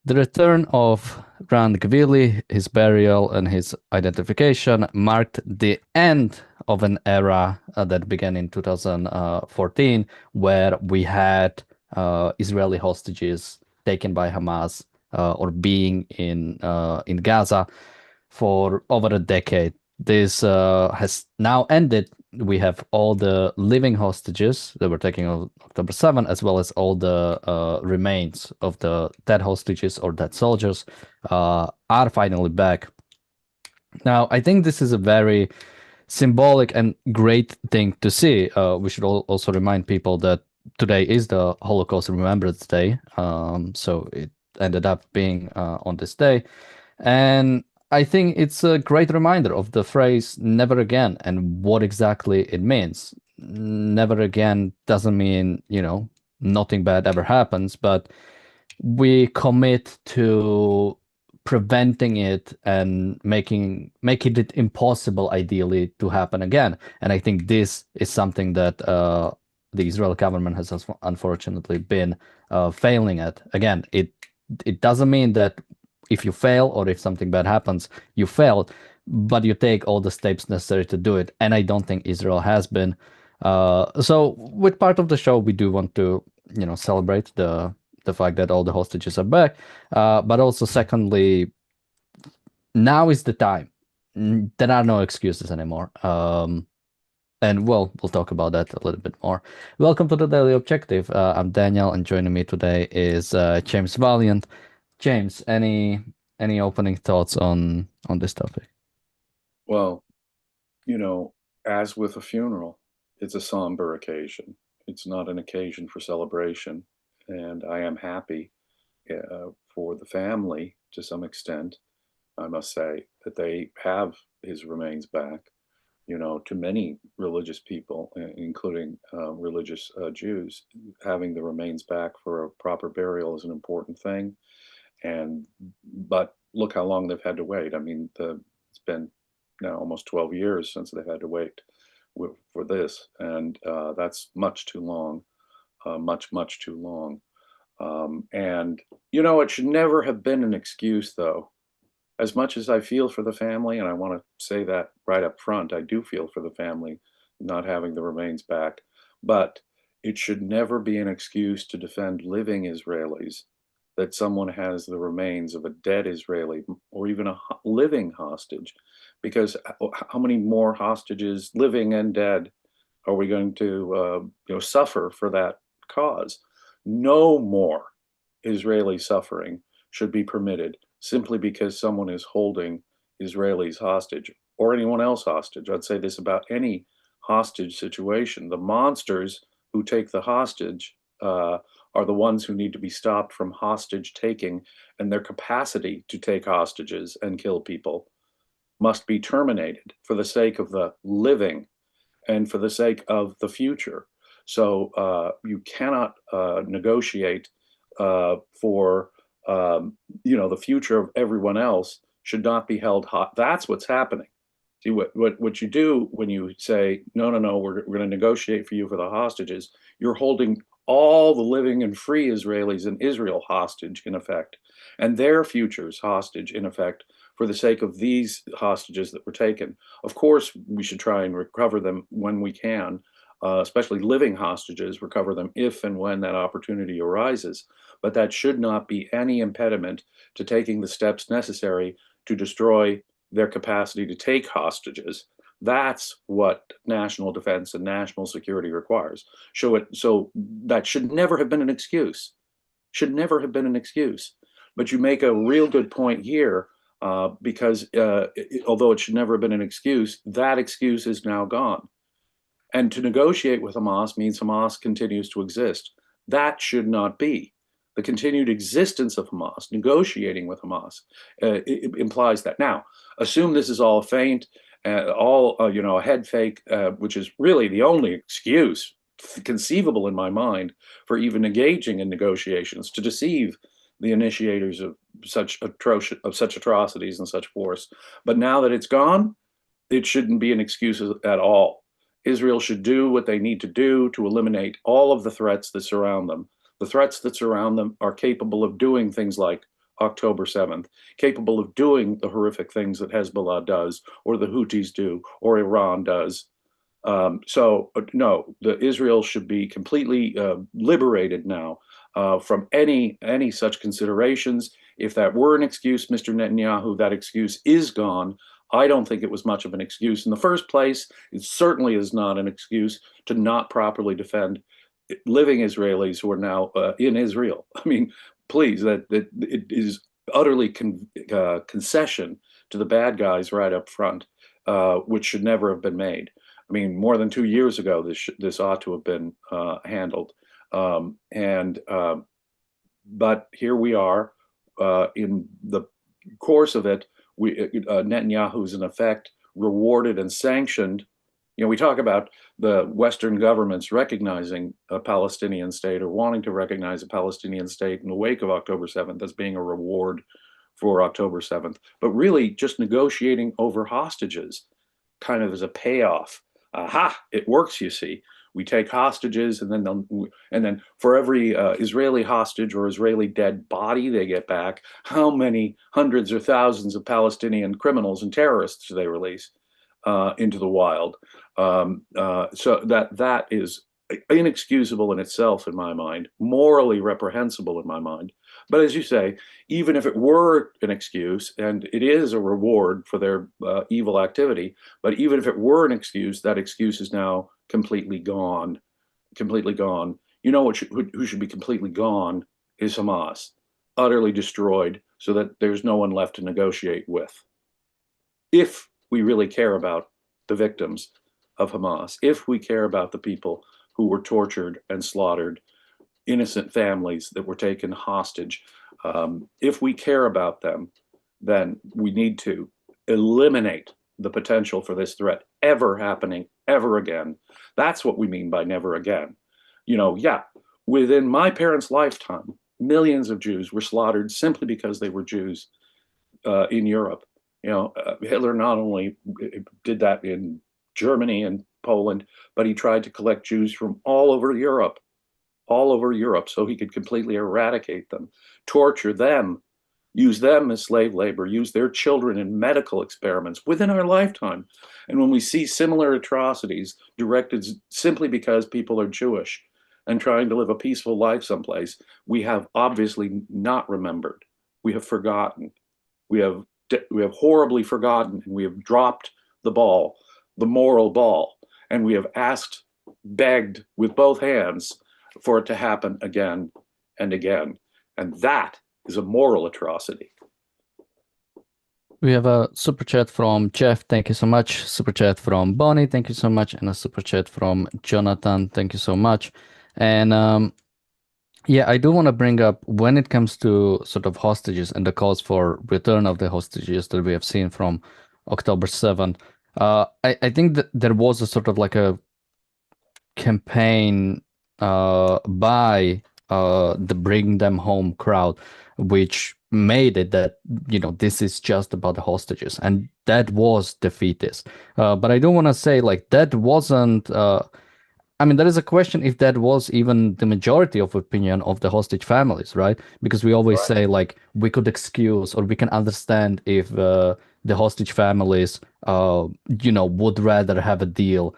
The return of Rand, his burial, and his identification marked the end of an era that began in 2014, where we had Israeli hostages taken by Hamas or being in Gaza for over a decade. This has now ended. We have all the living hostages that were taken on October 7, as well as all the remains of the dead hostages or dead soldiers are finally back. Now, I think this is a very symbolic and great thing to see. We should also remind people that today is the Holocaust Remembrance Day. So it ended up being on this day. And I think it's a great reminder of the phrase never again and what exactly it means. Never again doesn't mean, nothing bad ever happens, but we commit to preventing it and making it impossible, ideally, to happen again. And I think this is something that the Israeli government has unfortunately been failing at. Again, it doesn't mean that if you fail or if something bad happens, you failed, but you take all the steps necessary to do it. And I don't think Israel has been. So with part of the show, we do want to, celebrate the fact that all the hostages are back. But also, secondly, now is the time. There are no excuses anymore. And we'll talk about that a little bit more. Welcome to the Daily Objective. I'm Daniel, and joining me today is James Valiant. James, any opening thoughts on this topic? Well, as with a funeral, it's a somber occasion. It's not an occasion for celebration. And I am happy for the family to some extent, I must say, that they have his remains back. To many religious people, including religious Jews, having the remains back for a proper burial is an important thing. But look how long they've had to wait. I mean, it's been now almost 12 years since they've had to wait for this, and that's much too long, much too long. And it should never have been an excuse, though. As much as I feel for the family, and I want to say that right up front, I do feel for the family not having the remains back, but it should never be an excuse to defend living Israelis that someone has the remains of a dead Israeli or even a living hostage, because how many more hostages, living and dead, are we going to suffer for that cause? No more Israeli suffering should be permitted simply because someone is holding Israelis hostage or anyone else hostage. I'd say this about any hostage situation. The monsters who take the hostage are the ones who need to be stopped from hostage taking, and their capacity to take hostages and kill people must be terminated for the sake of the living and for the sake of the future. So you cannot negotiate for the future of everyone else should not be held hot. That's what's happening. See, what you do when you say, no, we're going to negotiate for you for the hostages, you're holding all the living and free Israelis in Israel hostage, in effect, and their futures hostage, in effect, for the sake of these hostages that were taken. Of course, we should try and recover them when we can, especially living hostages, recover them if and when that opportunity arises. But that should not be any impediment to taking the steps necessary to destroy their capacity to take hostages. That's what national defense and national security requires. So that should never have been an excuse. Should never have been an excuse. But you make a real good point here, because although it should never have been an excuse, that excuse is now gone. And to negotiate with Hamas means Hamas continues to exist. That should not be. The continued existence of Hamas, negotiating with Hamas, it implies that. Now, assume this is all a feint, a head fake, which is really the only excuse conceivable in my mind for even engaging in negotiations, to deceive the initiators of such atrocities and such force. But now that it's gone, it shouldn't be an excuse at all. Israel should do what they need to do to eliminate all of the threats that surround them. The threats that surround them are capable of doing things like October 7th, capable of doing the horrific things that Hezbollah does, or the Houthis do, or Iran does. No, Israel should be completely liberated now from any such considerations. If that were an excuse, Mr. Netanyahu, that excuse is gone. I don't think it was much of an excuse in the first place. It certainly is not an excuse to not properly defend living Israelis who are now in Israel. I mean, please, that it is utterly concession to the bad guys right up front, which should never have been made. I mean, more than 2 years ago, this ought to have been handled. But here we are in the course of it. Netanyahu's in effect rewarded and sanctioned. We talk about the Western governments recognizing a Palestinian state or wanting to recognize a Palestinian state in the wake of October 7th as being a reward for October 7th, but really just negotiating over hostages kind of as a payoff. Aha, it works, you see. We take hostages, and then for every Israeli hostage or Israeli dead body they get back, how many hundreds or thousands of Palestinian criminals and terrorists do they release into the wild? So that is inexcusable in itself, in my mind, morally reprehensible in my mind. But as you say, even if it were an excuse, and it is a reward for their evil activity, but even if it were an excuse, that excuse is now completely gone. Completely gone. You know who should be completely gone is Hamas, utterly destroyed, so that there's no one left to negotiate with. If we really care about the victims of Hamas, if we care about the people who were tortured and slaughtered, innocent families that were taken hostage, if we care about them, then we need to eliminate the potential for this threat ever happening ever again. That's what we mean by never again. Yeah, within my parents' lifetime, millions of Jews were slaughtered simply because they were Jews in Europe. Hitler not only did that in Germany and Poland, but he tried to collect Jews from all over Europe, so he could completely eradicate them, torture them, use them as slave labor, use their children in medical experiments within our lifetime. And when we see similar atrocities directed simply because people are Jewish and trying to live a peaceful life someplace, we have obviously not remembered. We have forgotten. We have horribly forgotten, and we have dropped the ball, the moral ball, and we have begged with both hands for it to happen again and again. And that is a moral atrocity. We have a super chat from Jeff. Thank you so much. Super chat from Bonnie. Thank you so much. And a super chat from Jonathan. Thank you so much. And yeah, I do want to bring up, when it comes to sort of hostages and the calls for return of the hostages that we have seen from October 7th, I think that there was a sort of like a campaign by the Bring Them Home crowd, which made it that, this is just about the hostages, and that was defeatist. But I do want to say, like, that wasn't I mean, there is a question if that was even the majority of opinion of the hostage families, right? Because we always say, like, we could excuse or we can understand if the hostage families, would rather have a deal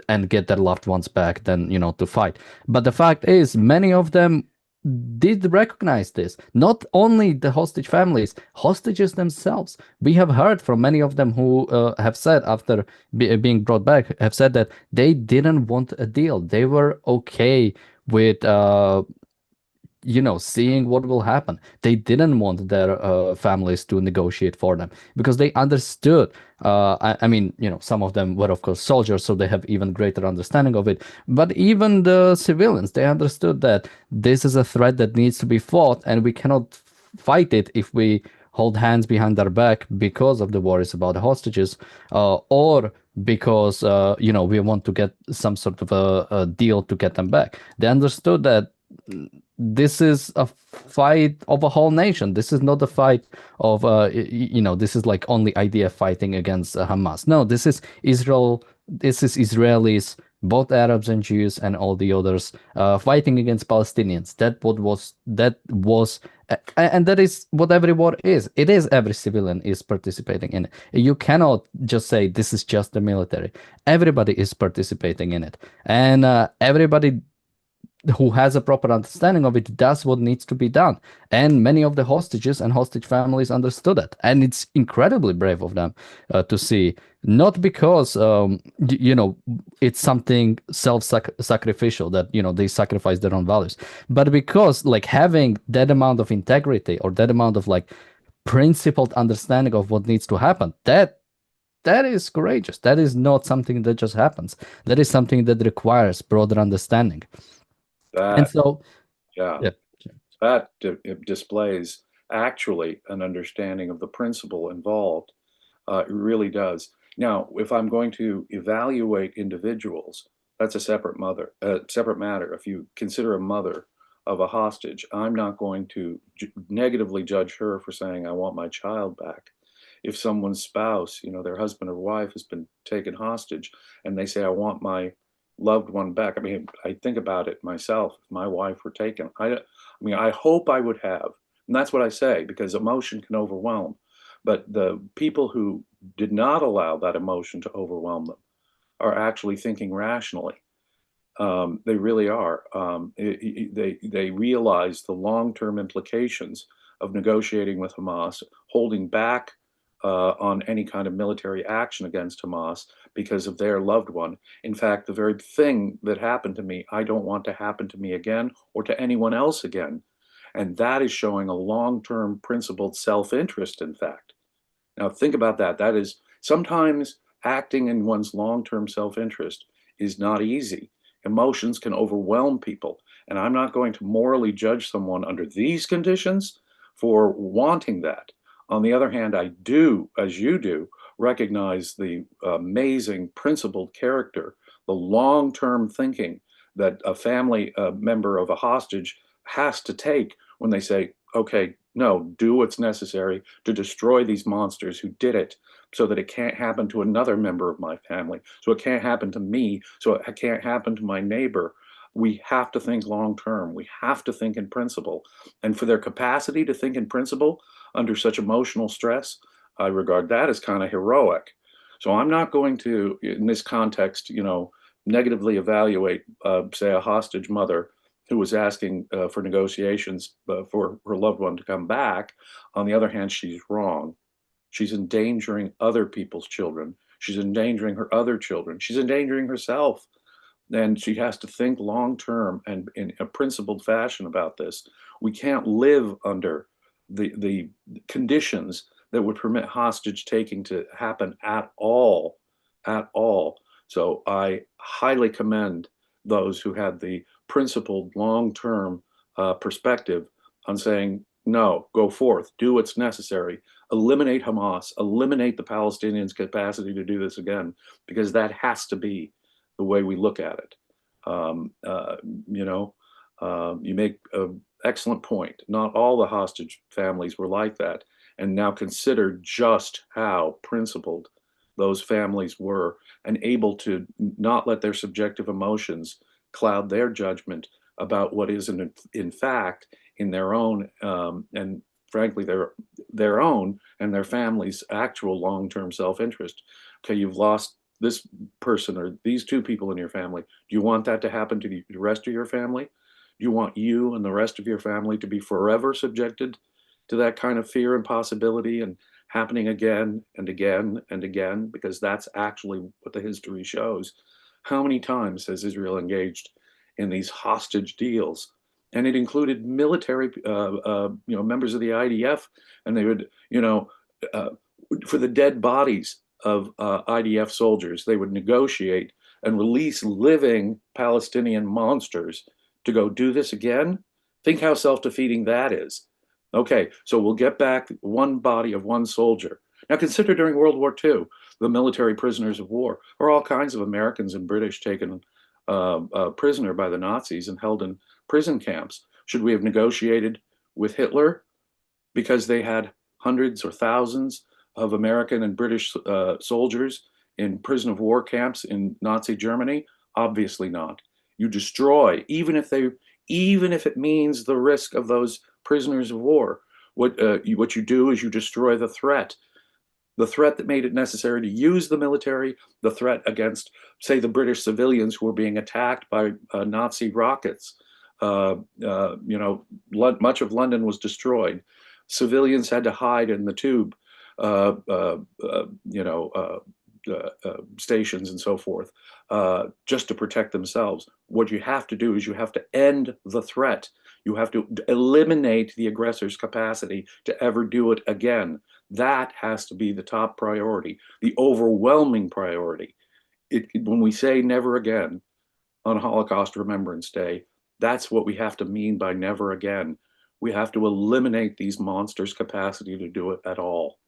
and get their loved ones back than, to fight. But the fact is, many of them did recognize this. Not only the hostage families, hostages themselves. We have heard from many of them who have said, after being brought back, have said that they didn't want a deal. They were okay with seeing what will happen. They didn't want their families to negotiate for them because they understood. I mean, some of them were, of course, soldiers, so they have even greater understanding of it. But even the civilians, they understood that this is a threat that needs to be fought, and we cannot fight it if we hold hands behind our back because of the worries about the hostages, or because we want to get some sort of a deal to get them back. They understood that this is a fight of a whole nation. This is not a fight of this is like only IDF fighting against Hamas. No, this is Israel. This is Israelis, both Arabs and Jews and all the others, fighting against Palestinians. That was And that is what every war is. It is every civilian is participating in it. You cannot just say this is just the military. Everybody is participating in it, and everybody who has a proper understanding of it does what needs to be done. And many of the hostages and hostage families understood it. And it's incredibly brave of them to see, not because, it's something self-sacrificial that, they sacrifice their own values, but because like having that amount of integrity or that amount of like principled understanding of what needs to happen, that is courageous. That is not something that just happens. That is something that requires broader understanding. And That, so, yeah, yeah, that it displays actually an understanding of the principle involved. It really does. Now, if I'm going to evaluate individuals, that's a separate matter. If you consider a mother of a hostage, I'm not going to negatively judge her for saying, I want my child back. If someone's spouse, their husband or wife has been taken hostage and they say, I want my loved one back. I mean, I think about it myself. If my wife were taken, I mean, I hope I would have. And that's what I say, because emotion can overwhelm. But the people who did not allow that emotion to overwhelm them are actually thinking rationally. They really are. They realize the long-term implications of negotiating with Hamas, holding back on any kind of military action against Hamas because of their loved one. In fact, the very thing that happened to me, I don't want to happen to me again or to anyone else again. And that is showing a long-term principled self-interest, in fact. Now, think about that. That is sometimes acting in one's long-term self-interest is not easy. Emotions can overwhelm people. And I'm not going to morally judge someone under these conditions for wanting that. On the other hand, I do, as you do, recognize the amazing principled character, the long-term thinking that a family member of a hostage has to take when they say, okay, no, do what's necessary to destroy these monsters who did it so that it can't happen to another member of my family, so it can't happen to me, so it can't happen to my neighbor. We have to think long term. We have to think in principle. And for their capacity to think in principle under such emotional stress, I regard that as kind of heroic. So I'm not going to, in this context, negatively evaluate, say, a hostage mother who was asking for negotiations for her loved one to come back. On the other hand, she's wrong. She's endangering other people's children. She's endangering her other children. She's endangering herself. And she has to think long term and in a principled fashion about this. We can't live under the conditions that would permit hostage taking to happen at all, at all. So I highly commend those who had the principled long-term perspective on saying, no, go forth, do what's necessary, eliminate Hamas, eliminate the Palestinians' capacity to do this again, because that has to be the way we look at it. Um, uh, you know, you make an excellent point. Not all the hostage families were like that. And now consider just how principled those families were and able to not let their subjective emotions cloud their judgment about what is in fact in their own and frankly their own and their family's actual long-term self-interest. Okay, you've lost this person or these two people in your family. Do you want that to happen to the rest of your family? Do you want you and the rest of your family to be forever subjected to that kind of fear and possibility and happening again and again and again? Because that's actually what the history shows. How many times has Israel engaged in these hostage deals? And it included military, members of the IDF, and they would, uh, for the dead bodies of IDF soldiers, they would negotiate and release living Palestinian monsters to go do this again. Think how self-defeating that is. Okay, so we'll get back one body of one soldier. Now consider during World War II, the military prisoners of war, or all kinds of Americans and British taken prisoner by the Nazis and held in prison camps. Should we have negotiated with Hitler because they had hundreds or thousands of American and British soldiers in prison of war camps in Nazi Germany? Obviously not. You destroy, even if it means the risk of those prisoners of war. What you do is you destroy the threat that made it necessary to use the military, the threat against, say, the British civilians who were being attacked by Nazi rockets. Much of London was destroyed. Civilians had to hide in the tube, uh, uh, uh, you know, uh, stations and so forth, just to protect themselves. What you have to do is you have to end the threat. You have to eliminate the aggressor's capacity to ever do it again. That has to be the top priority, the overwhelming priority. When we say never again on Holocaust Remembrance Day, that's what we have to mean by never again. We have to eliminate these monsters' capacity to do it at all.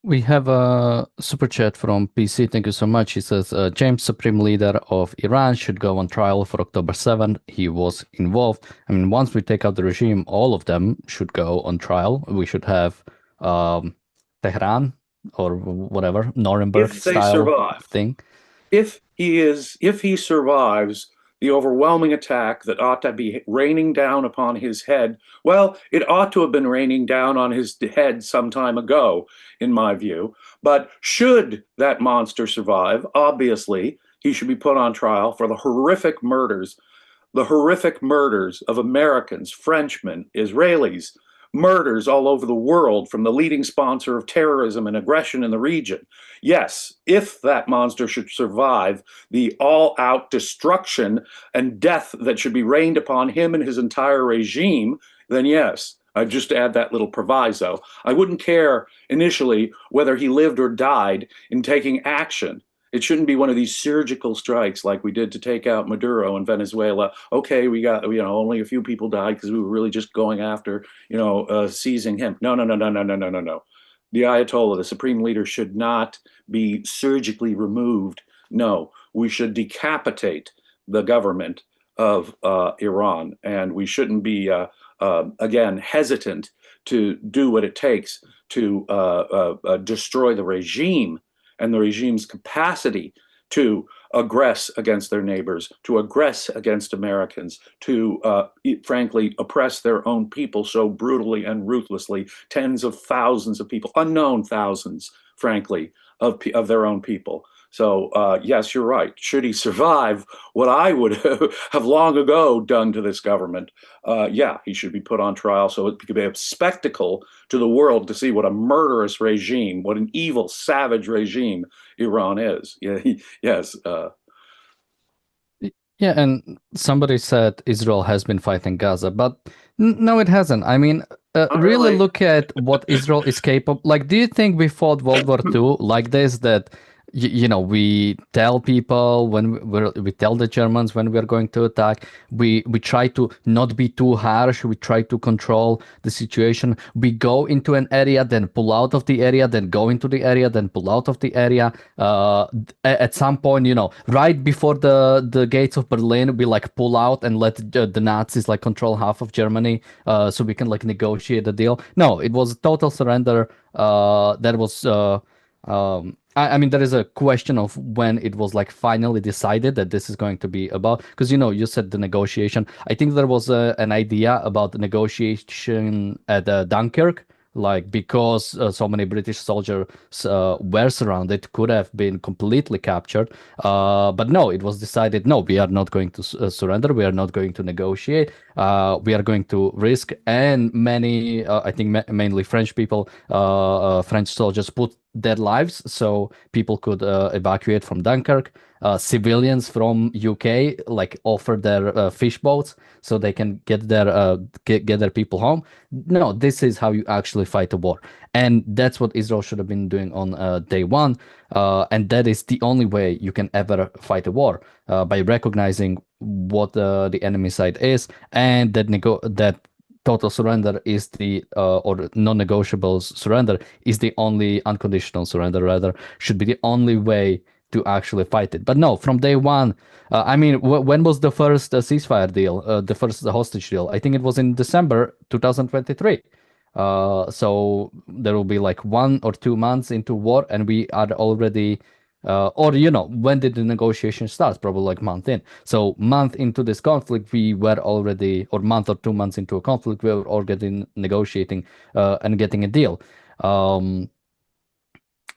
We have a super chat from PC. Thank you so much. He says, James, Supreme Leader of Iran, should go on trial for October 7th. He was involved. I mean, once we take out the regime, all of them should go on trial. We should have Tehran or whatever, Nuremberg If they style survive, thing. if he survives the overwhelming attack that ought to be raining down upon his head, well, it ought to have been raining down on his head some time ago, in my view. But should that monster survive, obviously he should be put on trial for the horrific murders of Americans, Frenchmen, Israelis, murders all over the world from the leading sponsor of terrorism and aggression in the region. Yes, if that monster should survive the all out destruction and death that should be rained upon him and his entire regime, then yes, I'd just add that little proviso. I wouldn't care initially whether he lived or died in taking action. It shouldn't be one of these surgical strikes like we did to take out Maduro in Venezuela. Okay, we got, only a few people died because we were really just going after, seizing him. No, no, no, no, no, no, no, no, no. The Ayatollah, the supreme leader, should not be surgically removed. No, we should decapitate the government of Iran, and we shouldn't be, again, hesitant to do what it takes to destroy the regime and the regime's capacity to aggress against their neighbors, to aggress against Americans, to frankly oppress their own people so brutally and ruthlessly, tens of thousands of people, unknown thousands, frankly, of their own people. So yes, you're right. Should he survive what I would have long ago done to this government, yeah, he should be put on trial so it could be a spectacle to the world to see what a murderous regime, what an evil, savage regime Iran is. Yeah, yes. Yeah, and somebody said Israel has been fighting Gaza, but no, it hasn't. I mean, really Really? look at what Israel is capable. Like, do you think we fought World War II like this? That we tell people we tell the Germans when we're going to attack. We try to not be too harsh. We try to control the situation. We go into an area, then pull out of the area, then go into the area, then pull out of the area. At some point, right before the gates of Berlin, we like pull out and let the Nazis like control half of Germany, so we can like negotiate a deal. No, it was a total surrender. That was. I mean, there is a question of when it was like finally decided that this is going to be about, because you said the negotiation. I think there was an idea about the negotiation at Dunkirk, like because so many British soldiers were surrounded, could have been completely captured. But no, it was decided, no, we are not going to surrender. We are not going to negotiate. We are going to risk. And many, I think mainly French people, French soldiers put their lives so people could evacuate from Dunkirk. Civilians from UK like offer their fish boats so they can get their people home. No, this is how you actually fight a war, and that's what Israel should have been doing on day one. And that is the only way you can ever fight a war, by recognizing what the enemy side is, and that total surrender is the or non-negotiable surrender is the only unconditional surrender, rather, should be the only way to actually fight it. But no, from day one, I mean, when was the first ceasefire deal, the first hostage deal? I think it was in December 2023. So there will be like 1 or 2 months into war, and we are already Or when did the negotiation start? Probably like month in. So month into this conflict, we were already, or month or 2 months into a conflict, we were already negotiating and getting a deal.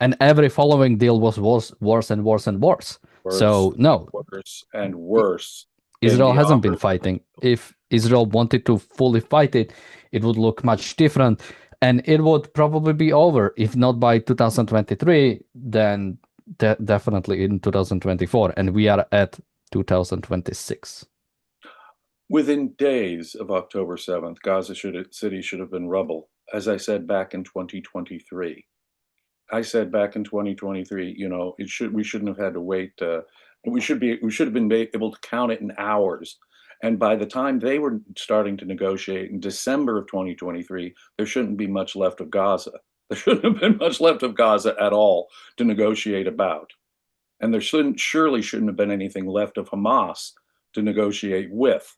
And every following deal was worse and worse and worse. Worse, So no, worse, and worse. Came Israel the hasn't been offers. fighting. If Israel wanted to fully fight it, it would look much different, and it would probably be over. If not by 2023, then definitely in 2024, and we are at 2026. Within days of October 7th, Gaza City should have been rubble, as I said back in 2023. I said back in 2023, we shouldn't have had to wait. We should have been able to count it in hours. And by the time they were starting to negotiate in December of 2023, there shouldn't be much left of Gaza. There shouldn't have been much left of Gaza at all to negotiate about. And there surely shouldn't have been anything left of Hamas to negotiate with.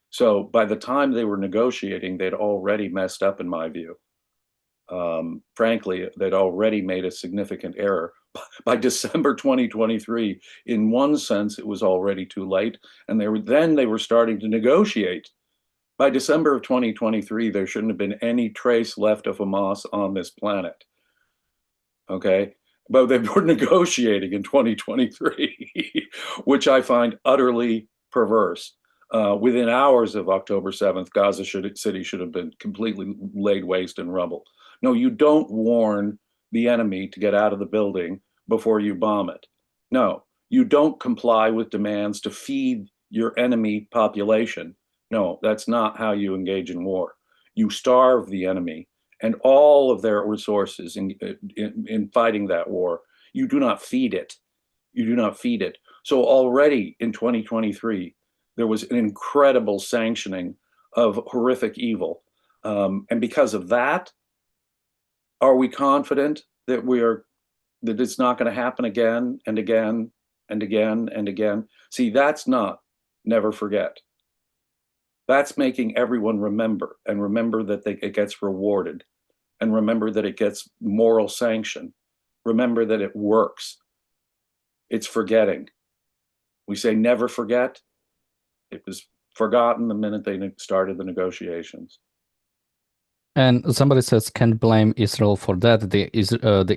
So by the time they were negotiating, they'd already messed up, in my view. Frankly, they'd already made a significant error. By December 2023, in one sense, it was already too late, and they were starting to negotiate. By December of 2023, there shouldn't have been any trace left of Hamas on this planet. Okay, but they were negotiating in 2023, which I find utterly perverse. Within hours of October 7th, Gaza City should have been completely laid waste and rubble. No, you don't warn the enemy to get out of the building before you bomb it. No, you don't comply with demands to feed your enemy population. No, that's not how you engage in war. You starve the enemy and all of their resources in fighting that war. You do not feed it. You do not feed it. So already in 2023, there was an incredible sanctioning of horrific evil. And because of that, are we confident that that it's not going to happen again and again and again and again? See, that's not never forget. That's making everyone remember, and remember that it gets rewarded, and remember that it gets moral sanction. Remember that it works. It's forgetting. We say never forget. It was forgotten the minute they started the negotiations. And somebody says, can't blame Israel for that. The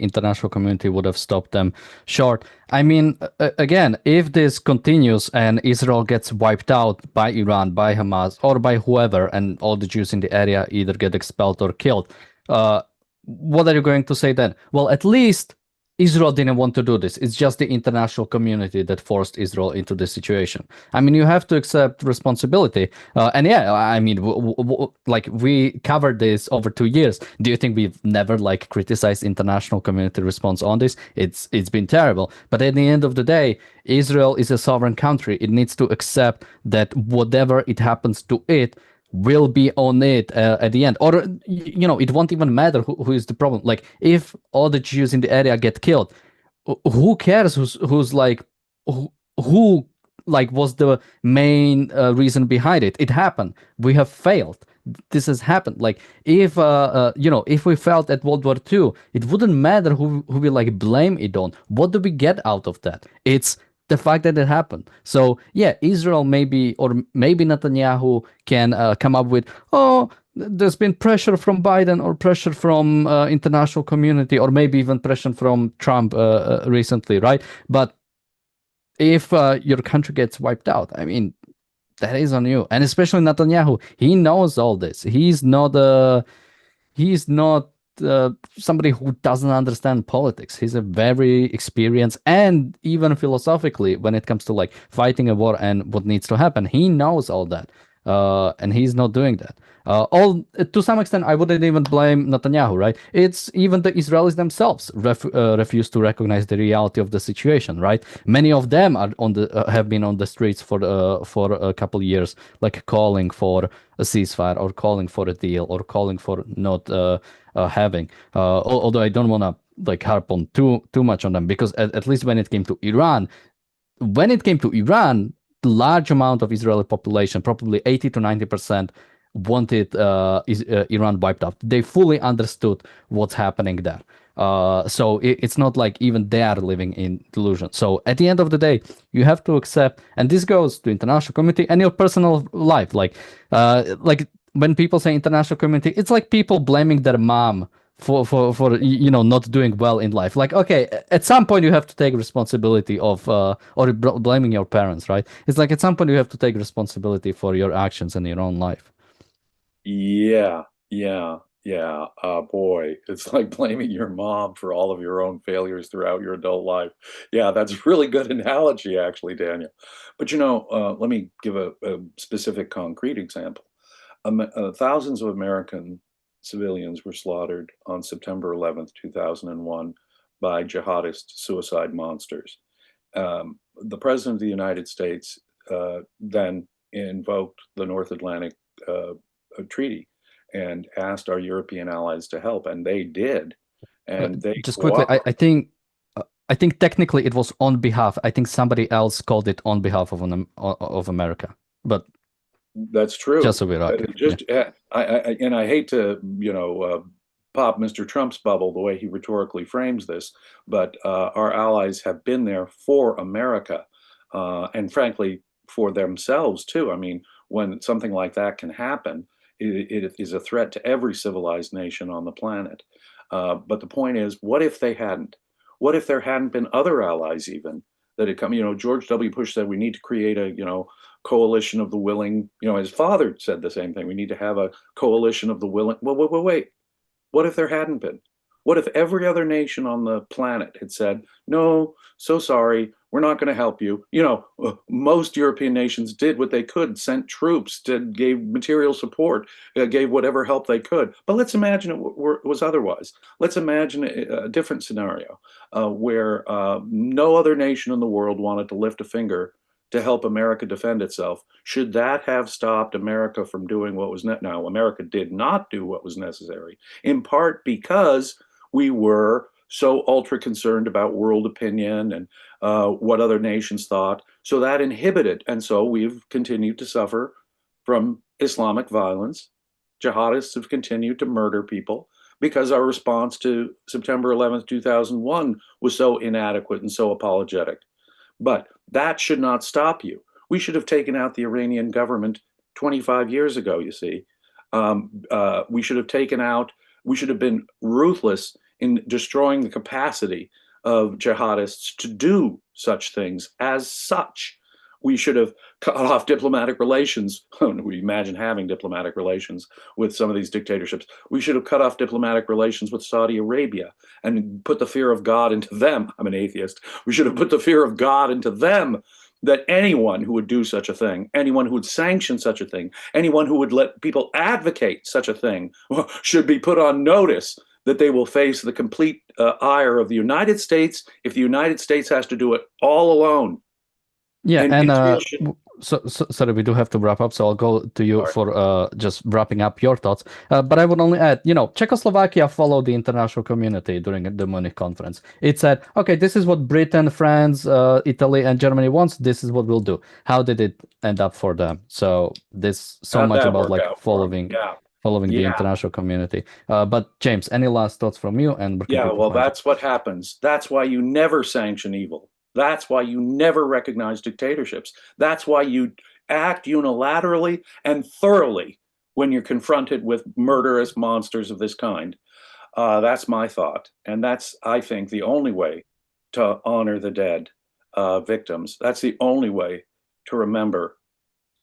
international community would have stopped them short. I mean, again, if this continues and Israel gets wiped out by Iran, by Hamas, or by whoever, and all the Jews in the area either get expelled or killed, what are you going to say then? Well, at least Israel didn't want to do this. It's just the international community that forced Israel into this situation. I mean, you have to accept responsibility. And yeah, I mean, like we covered this over 2 years. Do you think we've never like criticized international community response on this? It's been terrible. But at the end of the day, Israel is a sovereign country. It needs to accept that whatever it happens to it will be on it at the end, or it won't even matter who is the problem. Like if all the Jews in the area get killed, who cares who's like who like was the main reason behind it? It happened. We have failed. This has happened. Like if if we failed at World War II, it wouldn't matter who we like blame it on. What do we get out of that? It's the fact that it happened. So yeah, Israel maybe, or maybe Netanyahu can come up with, oh, there's been pressure from Biden or pressure from international community, or maybe even pressure from Trump recently, right? But if your country gets wiped out, I mean, that is on you. And especially Netanyahu, he knows all this. He's not somebody who doesn't understand politics. He's a very experienced, and even philosophically, when it comes to like fighting a war and what needs to happen, he knows all that. And he's not doing that. All to some extent, I wouldn't even blame Netanyahu, right? It's even the Israelis themselves refuse to recognize the reality of the situation, right? Many of them are have been on the streets for a couple of years, like calling for a ceasefire, or calling for a deal, or calling for not having. Although I don't want to like harp on too much on them, because at least when it came to Iran, the large amount of Israeli population, probably 80 to 90%, wanted Iran wiped out. They fully understood what's happening there. So it's not like even they are living in delusion. So at the end of the day, you have to accept, and this goes to international community and your personal life. Like when people say international community, it's like people blaming their mom for not doing well in life. Like, okay, at some point you have to take responsibility of or blaming your parents, right? It's like at some point you have to take responsibility for your actions in your own life. Yeah, yeah, yeah. Boy, it's like blaming your mom for all of your own failures throughout your adult life. Yeah, that's a really good analogy, actually, Daniel. But let me give a specific concrete example. Thousands of American civilians were slaughtered on September 11th, 2001, by jihadist suicide monsters. The President of the United States then invoked the North Atlantic Treaty and asked our European allies to help, and they did, Uh, and they just quickly, cooperated. I think technically it was on behalf. I think somebody else called it on behalf of America, but That's just true. so we're okay. Yeah. Just and I hate to pop Mr. Trump's bubble the way he rhetorically frames this, but our allies have been there for America, and frankly for themselves too. I mean, when something like that can happen, it is a threat to every civilized nation on the planet. But the point is, what if they hadn't? What if there hadn't been other allies even that had come? George W. Bush said we need to create a coalition of the willing. His father said the same thing. We need to have a coalition of the willing. Well, wait, wait, wait. What if there hadn't been? What if every other nation on the planet had said, no, so sorry, we're not going to help you? Most European nations did what they could, sent troops, gave material support, gave whatever help they could. But let's imagine it was otherwise. Let's imagine a different scenario where no other nation in the world wanted to lift a finger to help America defend itself. Should that have stopped America from doing what was necessary? Now, America did not do what was necessary, in part because we were so ultra concerned about world opinion and what other nations thought. So that inhibited. And so we've continued to suffer from Islamic violence. Jihadists have continued to murder people because our response to September 11th, 2001 was so inadequate and so apologetic. But that should not stop you. We should have taken out the Iranian government 25 years ago, you see. We should have we should have been ruthless in destroying the capacity of jihadists to do such things. As such, we should have cut off diplomatic relations. We imagine having diplomatic relations with some of these dictatorships. We should have cut off diplomatic relations with Saudi Arabia and put the fear of God into them. I'm an atheist. We should have put the fear of God into them, that anyone who would do such a thing, anyone who would sanction such a thing, anyone who would let people advocate such a thing should be put on notice that they will face the complete ire of the United States if the United States has to do it all alone. Yeah, And and Israel should. sorry, we do have to wrap up, so I'll go to you Sorry. for just wrapping up your thoughts. But I would only add, Czechoslovakia followed the international community during the Munich conference. It said, okay, this is what Britain, France, Italy, and Germany wants. This is what we'll do. How did it end up for them? So this so How'd much that about work like out for them? following Yeah. the Yeah. international community. But James, any last thoughts from you, and where can Yeah. people Well, find you? that's what happens. That's why you never sanction evil. That's why you never recognize dictatorships. That's why you act unilaterally and thoroughly when you're confronted with murderous monsters of this kind. That's my thought. And that's, I think, the only way to honor the dead victims. That's the only way to remember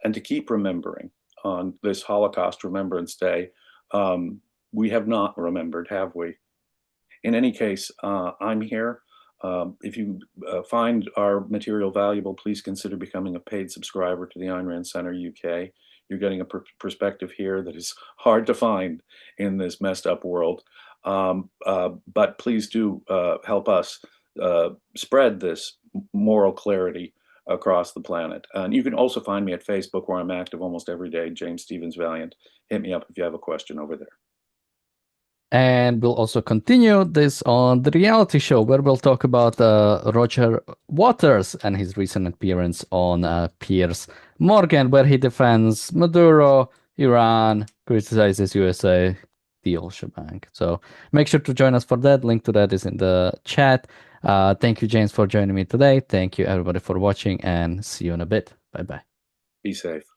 and to keep remembering on this Holocaust Remembrance Day. We have not remembered, have we? In any case, I'm here. If you find our material valuable, please consider becoming a paid subscriber to the Ayn Rand Center UK. You're getting a perspective here that is hard to find in this messed up world. But please do help us spread this moral clarity across the planet. And you can also find me at Facebook, where I'm active almost every day, James Stevens Valiant. Hit me up if you have a question over there. And we'll also continue this on the reality show, where we'll talk about Roger Waters and his recent appearance on Piers Morgan, where he defends Maduro, Iran, criticizes USA. the whole shebang. So make sure to join us for that. Link to that is in the chat. Thank you, James, for joining me today. Thank you, everybody, for watching, and see you in a bit. Bye-bye. Be safe.